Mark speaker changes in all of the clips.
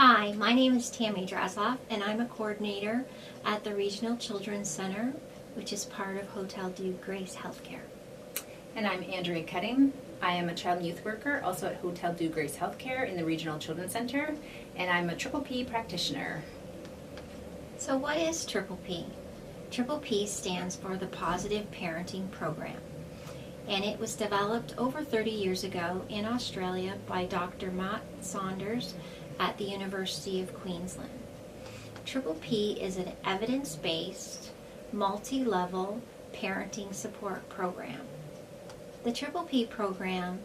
Speaker 1: Hi, my name is Tammy Drazliov, and I'm a coordinator at the Regional Children's Center, which is part of Hotel Dieu Grace Healthcare.
Speaker 2: And I'm Andrea Cutting. I am a child and youth worker, also at Hotel Dieu Grace Healthcare in the Regional Children's Center, and I'm a Triple P practitioner.
Speaker 1: So what is Triple P? Triple P stands for the Positive Parenting Program, and it was developed over 30 years ago in Australia by Dr. Matt Saunders at the University of Queensland. Triple P is an evidence-based, multi-level parenting support program. The Triple P program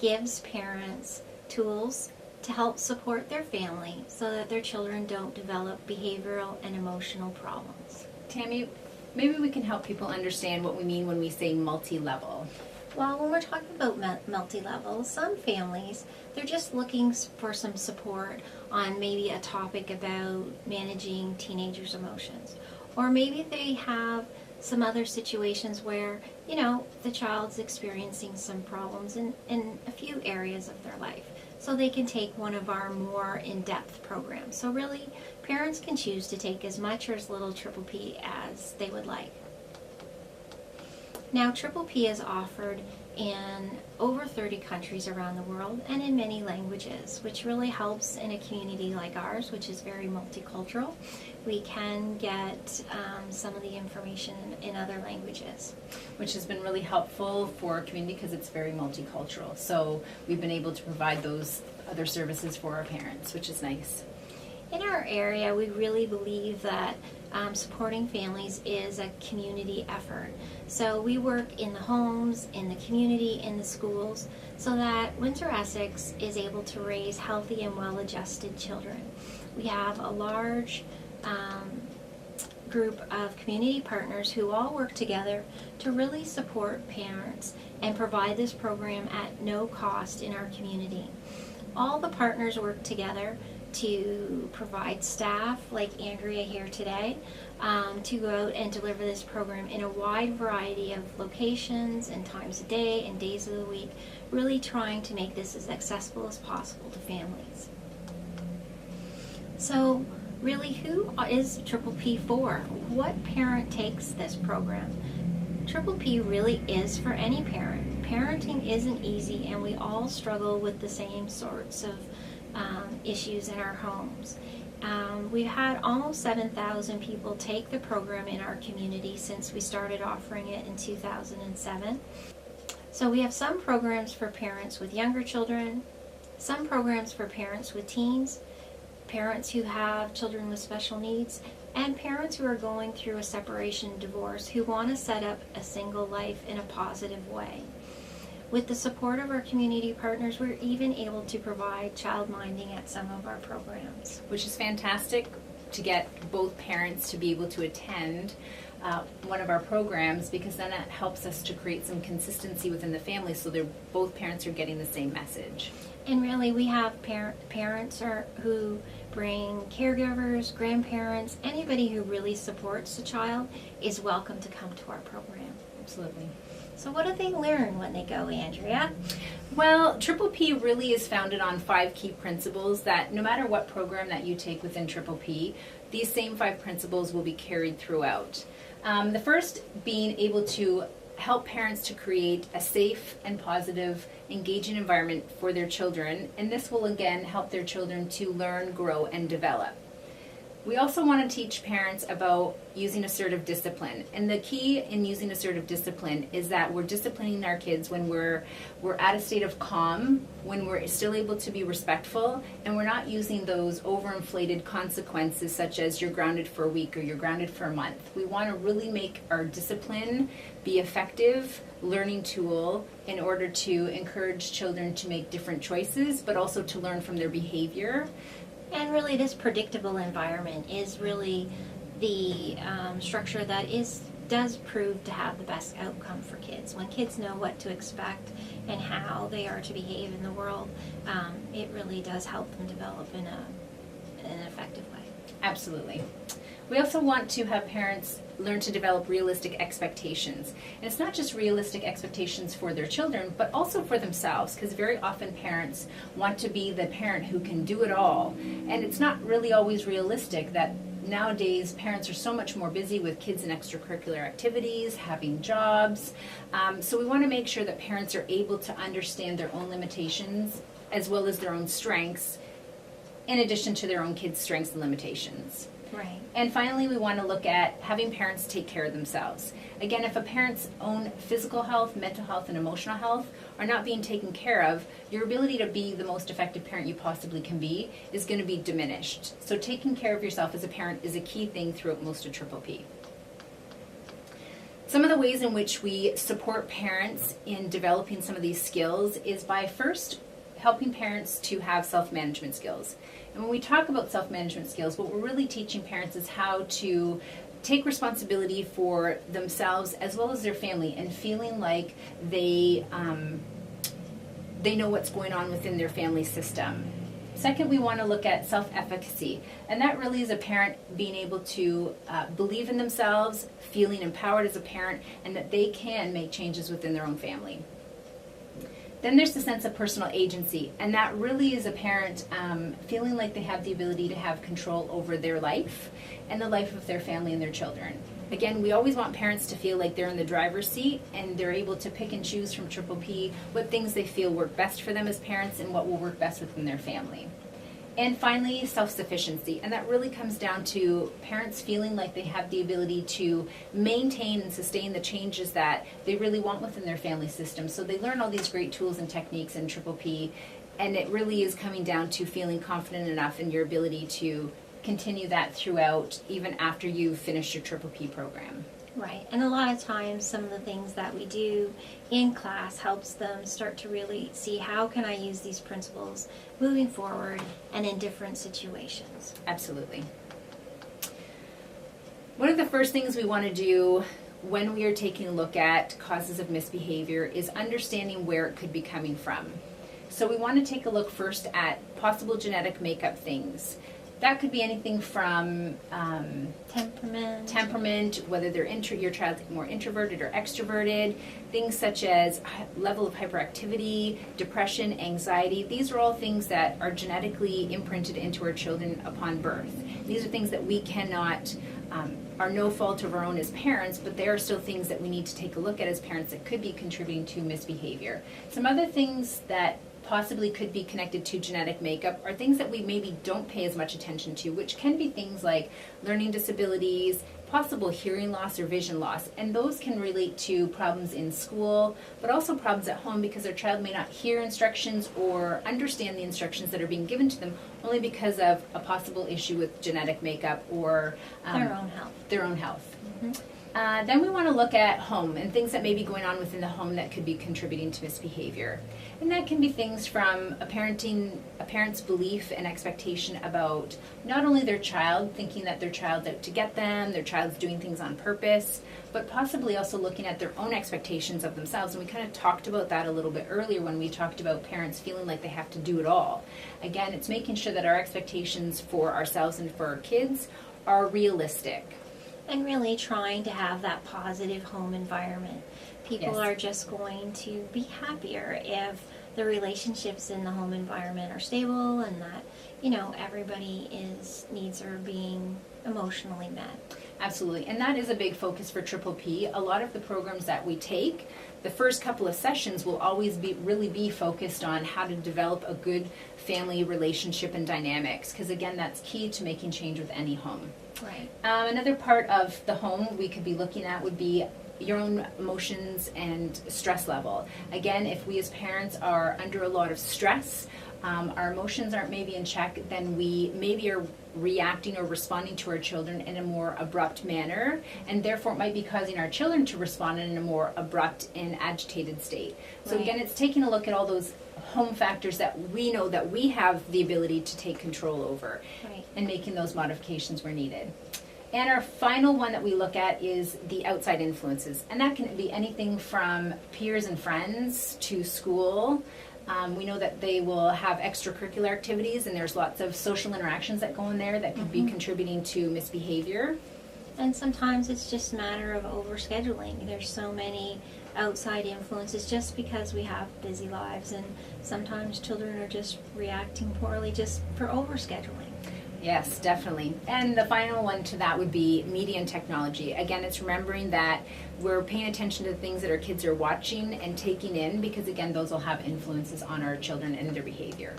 Speaker 1: gives parents tools to help support their family so that their children don't develop behavioral and emotional problems.
Speaker 2: Tammy, maybe we can help people understand what we mean when we say multi-level.
Speaker 1: Well, when we're talking about multi-level, some families, they're just looking for some support on maybe a topic about managing teenagers' emotions. Or maybe they have some other situations where, the child's experiencing some problems in a few areas of their life. So they can take one of our more in-depth programs. So really, parents can choose to take as much or as little Triple P as they would like. Now, Triple P is offered in over 30 countries around the world and in many languages, which really helps in a community like ours, which is very multicultural. We can get some of the information in other languages.
Speaker 2: Which has been really helpful for our community because it's very multicultural. So we've been able to provide those other services for our parents, which is nice.
Speaker 1: In our area, we really believe that supporting families is a community effort. So we work in the homes, in the community, in the schools, so that Windsor Essex is able to raise healthy and well-adjusted children. We have a large group of community partners who all work together to really support parents and provide this program at no cost in our community. All the partners work together to provide staff like Andrea here today to go out and deliver this program in a wide variety of locations and times of day and days of the week, really trying to make this as accessible as possible to families. So really, who is Triple P for? What parent takes this program? Triple P really is for any parent. Parenting isn't easy, and we all struggle with the same sorts of issues in our homes. We've had almost 7,000 people take the program in our community since we started offering it in 2007. So we have some programs for parents with younger children, some programs for parents with teens, parents who have children with special needs, and parents who are going through a separation divorce who want to set up a single life in a positive way. With the support of our community partners, we're even able to provide child minding at some of our programs.
Speaker 2: Which is fantastic to get both parents to be able to attend one of our programs, because then it helps us to create some consistency within the family so both parents are getting the same message.
Speaker 1: And really, we have parents who bring caregivers, grandparents, anybody who really supports the child is welcome to come to our program.
Speaker 2: Absolutely.
Speaker 1: So what do they learn when they go, Andrea?
Speaker 2: Well, Triple P really is founded on 5 key principles that no matter what program that you take within Triple P, these same 5 principles will be carried throughout. The first being able to help parents to create a safe and positive, engaging environment for their children, and this will again help their children to learn, grow, and develop. We also want to teach parents about using assertive discipline. And the key in using assertive discipline is that we're disciplining our kids when we're at a state of calm, when we're still able to be respectful, and we're not using those overinflated consequences such as you're grounded for a week or you're grounded for a month. We want to really make our discipline be effective learning tool in order to encourage children to make different choices, but also to learn from their behavior.
Speaker 1: And really, this predictable environment is really the structure that does prove to have the best outcome for kids. When kids know what to expect and how they are to behave in the world, it really does help them develop in an effective way.
Speaker 2: Absolutely. We also want to have parents learn to develop realistic expectations. And it's not just realistic expectations for their children, but also for themselves, because very often parents want to be the parent who can do it all. And it's not really always realistic that nowadays parents are so much more busy with kids and extracurricular activities, having jobs. So we want to make sure that parents are able to understand their own limitations as well as their own strengths, in addition to their own kids' strengths and limitations.
Speaker 1: Right.
Speaker 2: And finally, we want to look at having parents take care of themselves. Again, if a parent's own physical health, mental health, and emotional health are not being taken care of, your ability to be the most effective parent you possibly can be is going to be diminished. So taking care of yourself as a parent is a key thing throughout most of Triple P. Some of the ways in which we support parents in developing some of these skills is by first helping parents to have self-management skills. And when we talk about self-management skills, what we're really teaching parents is how to take responsibility for themselves as well as their family, and feeling like they know what's going on within their family system. Second, we want to look at self-efficacy, and that really is a parent being able to believe in themselves, feeling empowered as a parent, and that they can make changes within their own family. Then there's the sense of personal agency, and that really is a parent feeling like they have the ability to have control over their life and the life of their family and their children. Again, we always want parents to feel like they're in the driver's seat and they're able to pick and choose from Triple P what things they feel work best for them as parents and what will work best within their family. And finally, self-sufficiency, and that really comes down to parents feeling like they have the ability to maintain and sustain the changes that they really want within their family system. So they learn all these great tools and techniques in Triple P, and it really is coming down to feeling confident enough in your ability to continue that throughout, even after you've finished your Triple P program.
Speaker 1: Right, and a lot of times some of the things that we do in class helps them start to really see how can I use these principles moving forward and in different situations.
Speaker 2: Absolutely. One of the first things we want to do when we are taking a look at causes of misbehavior is understanding where it could be coming from. So we want to take a look first at possible genetic makeup things. That could be anything from temperament, whether they're your child's more introverted or extroverted, things such as level of hyperactivity, depression, anxiety. These are all things that are genetically imprinted into our children upon birth. These are things that we cannot, are no fault of our own as parents, but they are still things that we need to take a look at as parents that could be contributing to misbehavior. Some other things that possibly could be connected to genetic makeup are things that we maybe don't pay as much attention to, which can be things like learning disabilities, possible hearing loss or vision loss, and those can relate to problems in school, but also problems at home because their child may not hear instructions or understand the instructions that are being given to them only because of a possible issue with genetic makeup or their own health.
Speaker 1: Mm-hmm.
Speaker 2: Then we want to look at home and things that may be going on within the home that could be contributing to misbehavior. And that can be things from a parent's belief and expectation about not only their child, thinking that their child's out to get them, their child's doing things on purpose, but possibly also looking at their own expectations of themselves. And we kind of talked about that a little bit earlier when we talked about parents feeling like they have to do it all. Again, it's making sure that our expectations for ourselves and for our kids are realistic.
Speaker 1: And really trying to have that positive home environment. People
Speaker 2: Yes.
Speaker 1: are just going to be happier if the relationships in the home environment are stable and that, everybody's needs are being emotionally met.
Speaker 2: Absolutely, and that is a big focus for Triple P. A lot of the programs that we take, the first couple of sessions will always be focused on how to develop a good family relationship and dynamics, because again, that's key to making change with any home.
Speaker 1: Right.
Speaker 2: Another part of the home we could be looking at would be your own emotions and stress level. Again, if we as parents are under a lot of stress, our emotions aren't maybe in check, then we maybe are reacting or responding to our children in a more abrupt manner, and therefore it might be causing our children to respond in a more abrupt and agitated state. So
Speaker 1: Right.
Speaker 2: again, it's taking a look at all those home factors that we know that we have the ability to take control over,
Speaker 1: Right.
Speaker 2: and making those modifications where needed. And our final one that we look at is the outside influences, and that can be anything from peers and friends to school, We know that they will have extracurricular activities, and there's lots of social interactions that go in there that could be contributing to misbehavior.
Speaker 1: And sometimes it's just a matter of overscheduling. There's so many outside influences just because we have busy lives, and sometimes children are just reacting poorly just for overscheduling.
Speaker 2: Yes, definitely. And the final one to that would be media and technology. Again, it's remembering that we're paying attention to the things that our kids are watching and taking in, because again, those will have influences on our children and their behavior.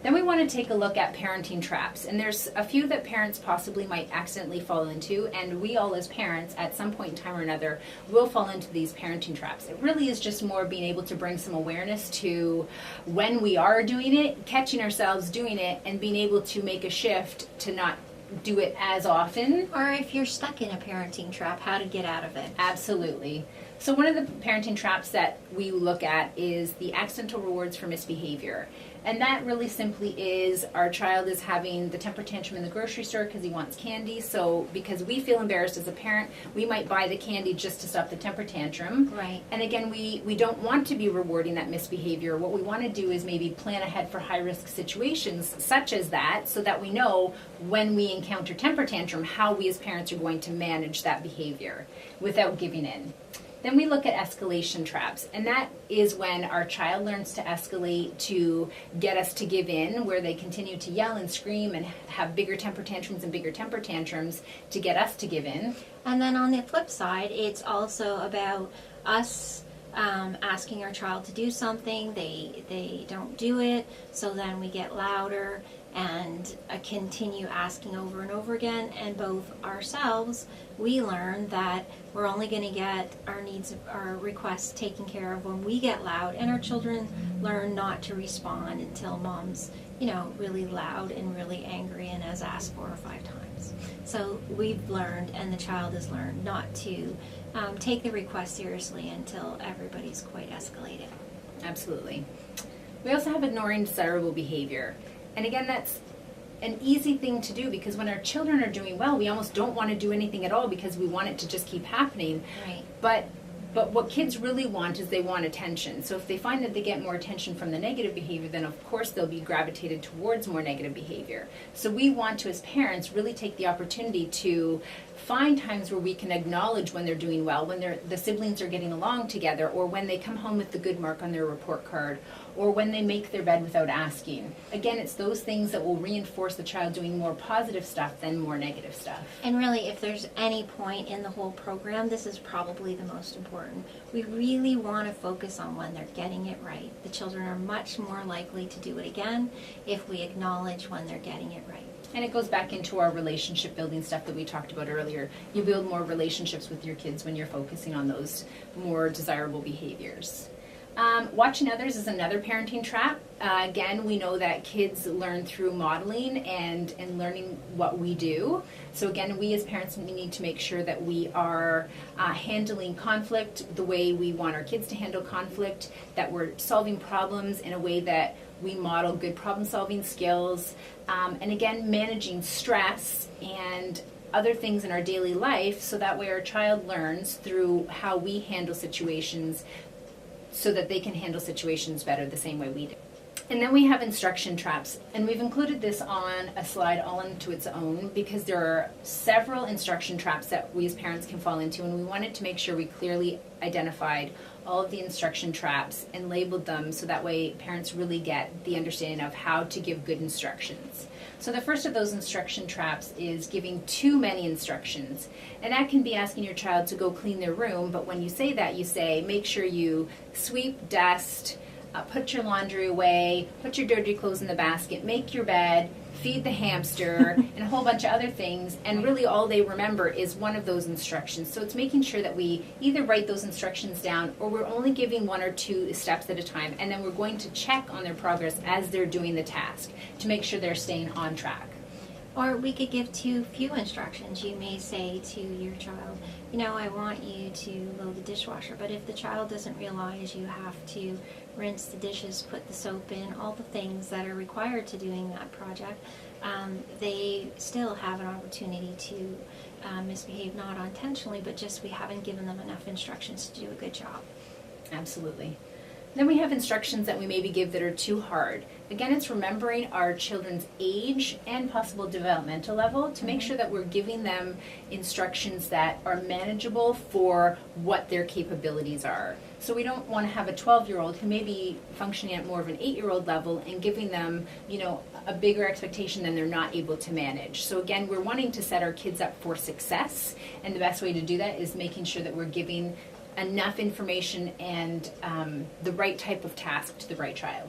Speaker 2: Then we want to take a look at parenting traps. And there's a few that parents possibly might accidentally fall into, and we all as parents at some point in time or another will fall into these parenting traps. It really is just more being able to bring some awareness to when we are doing it, catching ourselves doing it, and being able to make a shift to not do it as often.
Speaker 1: Or if you're stuck in a parenting trap, how to get out of it.
Speaker 2: Absolutely. So one of the parenting traps that we look at is the accidental rewards for misbehavior. And that really simply is our child is having the temper tantrum in the grocery store because he wants candy. So because we feel embarrassed as a parent, we might buy the candy just to stop the temper tantrum.
Speaker 1: Right.
Speaker 2: And again, we don't want to be rewarding that misbehavior. What we want to do is maybe plan ahead for high-risk situations such as that, so that we know when we encounter temper tantrum how we as parents are going to manage that behavior without giving in. Then we look at escalation traps, and that is when our child learns to escalate to get us to give in, where they continue to yell and scream and have bigger temper tantrums and bigger temper tantrums to get us to give in.
Speaker 1: And then on the flip side, it's also about us asking our child to do something. They don't do it, so then we get louder and continue asking over and over again. And both ourselves, we learn that we're only going to get our needs, our requests taken care of when we get loud, and our children learn not to respond until mom's, really loud and really angry and has asked 4 or 5 times. So we've learned, and the child has learned, not to take the request seriously until everybody's quite escalated.
Speaker 2: Absolutely. We also have ignoring desirable behavior. And again, that's an easy thing to do, because when our children are doing well, we almost don't want to do anything at all because we want it to just keep happening.
Speaker 1: Right.
Speaker 2: But what kids really want is they want attention. So if they find that they get more attention from the negative behavior, then of course they'll be gravitated towards more negative behavior. So we want to, as parents, really take the opportunity to find times where we can acknowledge when they're doing well, when the siblings are getting along together, or when they come home with the good mark on their report card, or when they make their bed without asking. Again, it's those things that will reinforce the child doing more positive stuff than more negative stuff.
Speaker 1: And really, if there's any point in the whole program, this is probably the most important. We really want to focus on when they're getting it right. The children are much more likely to do it again if we acknowledge when they're getting it right.
Speaker 2: And it goes back into our relationship building stuff that we talked about earlier. You build more relationships with your kids when you're focusing on those more desirable behaviors. Watching others is another parenting trap. Again, we know that kids learn through modeling and learning what we do. So again, we as parents, we need to make sure that we are handling conflict the way we want our kids to handle conflict, that we're solving problems in a way that we model good problem-solving skills, and again, managing stress and other things in our daily life, so that way our child learns through how we handle situations, so that they can handle situations better the same way we do. And then we have instruction traps, and we've included this on a slide all into its own, because there are several instruction traps that we as parents can fall into, and we wanted to make sure we clearly identified all of the instruction traps and labeled them, so that way parents really get the understanding of how to give good instructions. So the first of those instruction traps is giving too many instructions. And that can be asking your child to go clean their room, but when you say that, you say, make sure you sweep, dust, put your laundry away, put your dirty clothes in the basket, make your bed, feed the hamster, and a whole bunch of other things, and really all they remember is one of those instructions. So it's making sure that we either write those instructions down, or we're only giving 1 or 2 steps at a time, and then we're going to check on their progress as they're doing the task to make sure they're staying on track.
Speaker 1: Or we could give too few instructions. You may say to your child, I want you to load the dishwasher. But if the child doesn't realize you have to rinse the dishes, put the soap in, all the things that are required to doing that project, they still have an opportunity to misbehave, not intentionally, but just we haven't given them enough instructions to do a good job.
Speaker 2: Absolutely. Then we have instructions that we maybe give that are too hard. Again, it's remembering our children's age and possible developmental level to make sure that we're giving them instructions that are manageable for what their capabilities are. So we don't want to have a 12-year-old who may be functioning at more of an 8-year-old level and giving them, a bigger expectation than they're not able to manage. So again, we're wanting to set our kids up for success, and the best way to do that is making sure that we're giving enough information and the right type of task to the right child.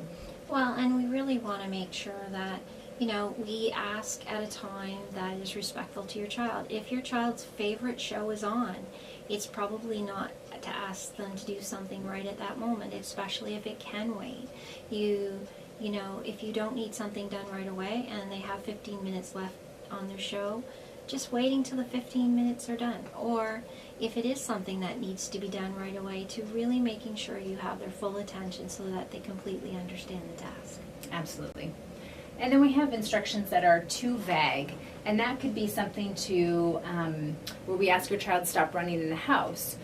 Speaker 1: Well, and we really want to make sure that, we ask at a time that is respectful to your child. If your child's favorite show is on, it's probably not to ask them to do something right at that moment, especially if it can wait. If you don't need something done right away and they have 15 minutes left on their show, just waiting till the 15 minutes are done. Or if it is something that needs to be done right away, to really making sure you have their full attention so that they completely understand the task.
Speaker 2: Absolutely. And then we have instructions that are too vague, and that could be something to where we ask our child to stop running in the house.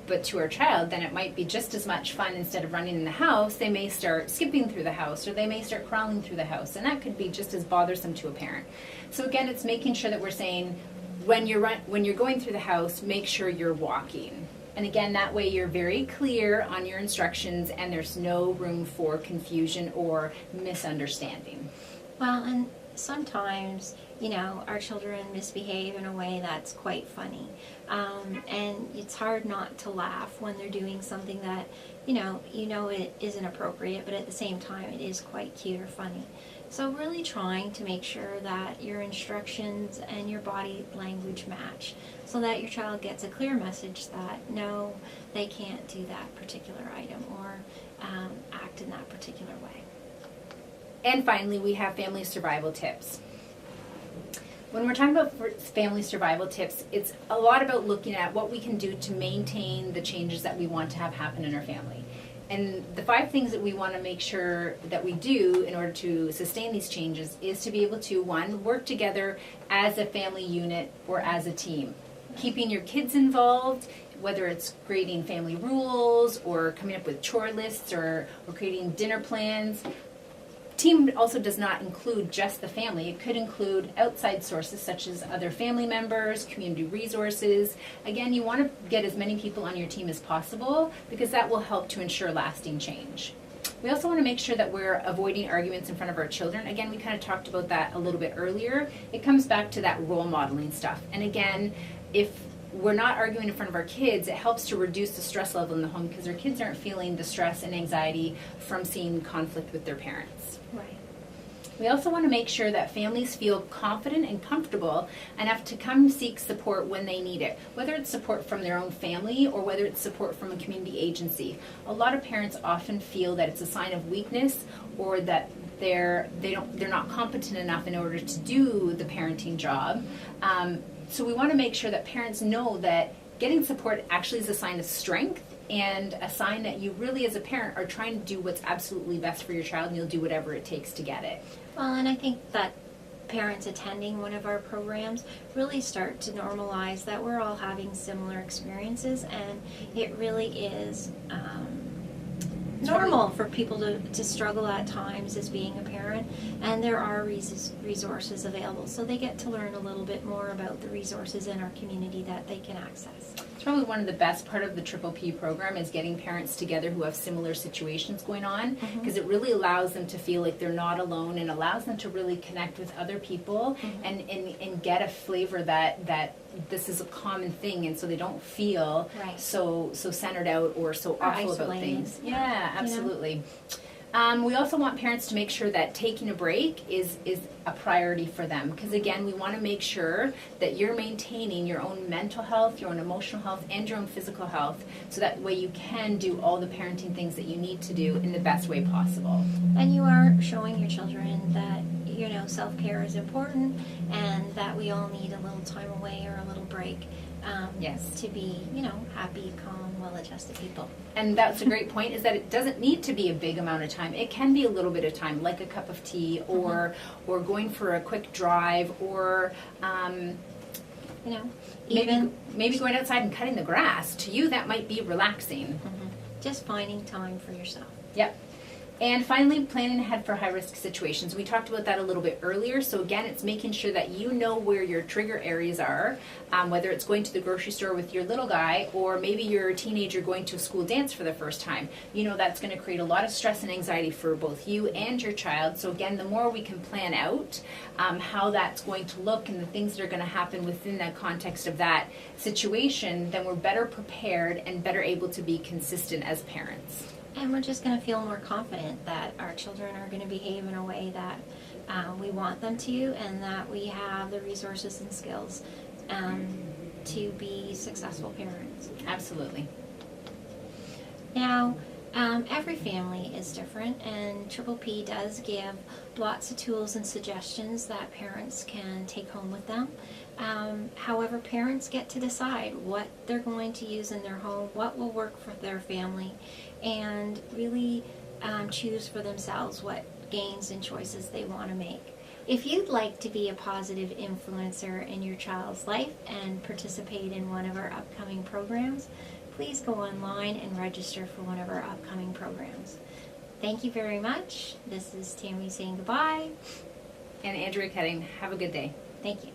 Speaker 2: But to our child, then it might be just as much fun. Instead of running in the house, they may start skipping through the house, or they may start crawling through the house, and that could be just as bothersome to a parent. So again, it's making sure that we're saying, when you're going through the house, make sure you're walking. And again, that way you're very clear on your instructions, and there's no room for confusion or misunderstanding.
Speaker 1: Well, and sometimes, our children misbehave in a way that's quite funny. And it's hard not to laugh when they're doing something that, it isn't appropriate, but at the same time it is quite cute or funny. So really trying to make sure that your instructions and your body language match so that your child gets a clear message that, no, they can't do that particular item or act in that particular way.
Speaker 2: And finally, we have family survival tips. When we're talking about family survival tips, it's a lot about looking at what we can do to maintain the changes that we want to have happen in our family. And the 5 things that we want to make sure that we do in order to sustain these changes is to be able to, 1, work together as a family unit or as a team. Keeping your kids involved, whether it's creating family rules or coming up with chore lists or creating dinner plans. Team also does not include just the family. It could include outside sources such as other family members, community resources. Again, you want to get as many people on your team as possible because that will help to ensure lasting change. We also want to make sure that we're avoiding arguments in front of our children. Again, we kind of talked about that a little bit earlier. It comes back to that role modeling stuff. And again, if we're not arguing in front of our kids, it helps to reduce the stress level in the home because our kids aren't feeling the stress and anxiety from seeing conflict with their parents.
Speaker 1: Right.
Speaker 2: We also want to make sure that families feel confident and comfortable enough to come seek support when they need it, whether it's support from their own family or whether it's support from a community agency. A lot of parents often feel that it's a sign of weakness or that they're not competent enough in order to do the parenting job. So we want to make sure that parents know that getting support actually is a sign of strength and a sign that you really as a parent are trying to do what's absolutely best for your child and you'll do whatever it takes to get it.
Speaker 1: Well, and I think that parents attending one of our programs really start to normalize that we're all having similar experiences, and it really is normal for people to struggle at times as being a parent, and there are resources available, so they get to learn a little bit more about the resources in our community that they can access.
Speaker 2: It's probably one of the best part of the Triple P program is getting parents together who have similar situations going on, because it really allows them to feel like they're not alone and allows them to really connect with other people and get a flavor that this is a common thing, and so they don't feel so centered out or so awful about things. Yeah, absolutely. We also want parents to make sure that taking a break is a priority for them, because again, we want to make sure that you're maintaining your own mental health, your own emotional health, and your own physical health, so that way you can do all the parenting things that you need to do in the best way possible.
Speaker 1: And you are showing your children that self-care is important, and that we all need a little time away or a little break to be, happy, calm, well-adjusted people.
Speaker 2: And that's a great point, is that it doesn't need to be a big amount of time. It can be a little bit of time, like a cup of tea or going for a quick drive or, maybe going outside and cutting the grass. To you, that might be relaxing.
Speaker 1: Just finding time for yourself.
Speaker 2: Yep. And finally, planning ahead for high-risk situations. We talked about that a little bit earlier. So again, it's making sure that you know where your trigger areas are, whether it's going to the grocery store with your little guy, or maybe you're a teenager going to a school dance for the first time. You know that's going to create a lot of stress and anxiety for both you and your child. So again, the more we can plan out how that's going to look and the things that are going to happen within the context of that situation, then we're better prepared and better able to be consistent as parents.
Speaker 1: And we're just going to feel more confident that our children are going to behave in a way that we want them to, and that we have the resources and skills to be successful parents.
Speaker 2: Absolutely.
Speaker 1: Now, every family is different, and Triple P does give lots of tools and suggestions that parents can take home with them. However, parents get to decide what they're going to use in their home, what will work for their family, and really choose for themselves what gains and choices they want to make. If you'd like to be a positive influencer in your child's life and participate in one of our upcoming programs, please go online and register for one of our upcoming programs. Thank you very much. This is Tammy saying goodbye.
Speaker 2: And Andrea Ketting, have a good day.
Speaker 1: Thank you.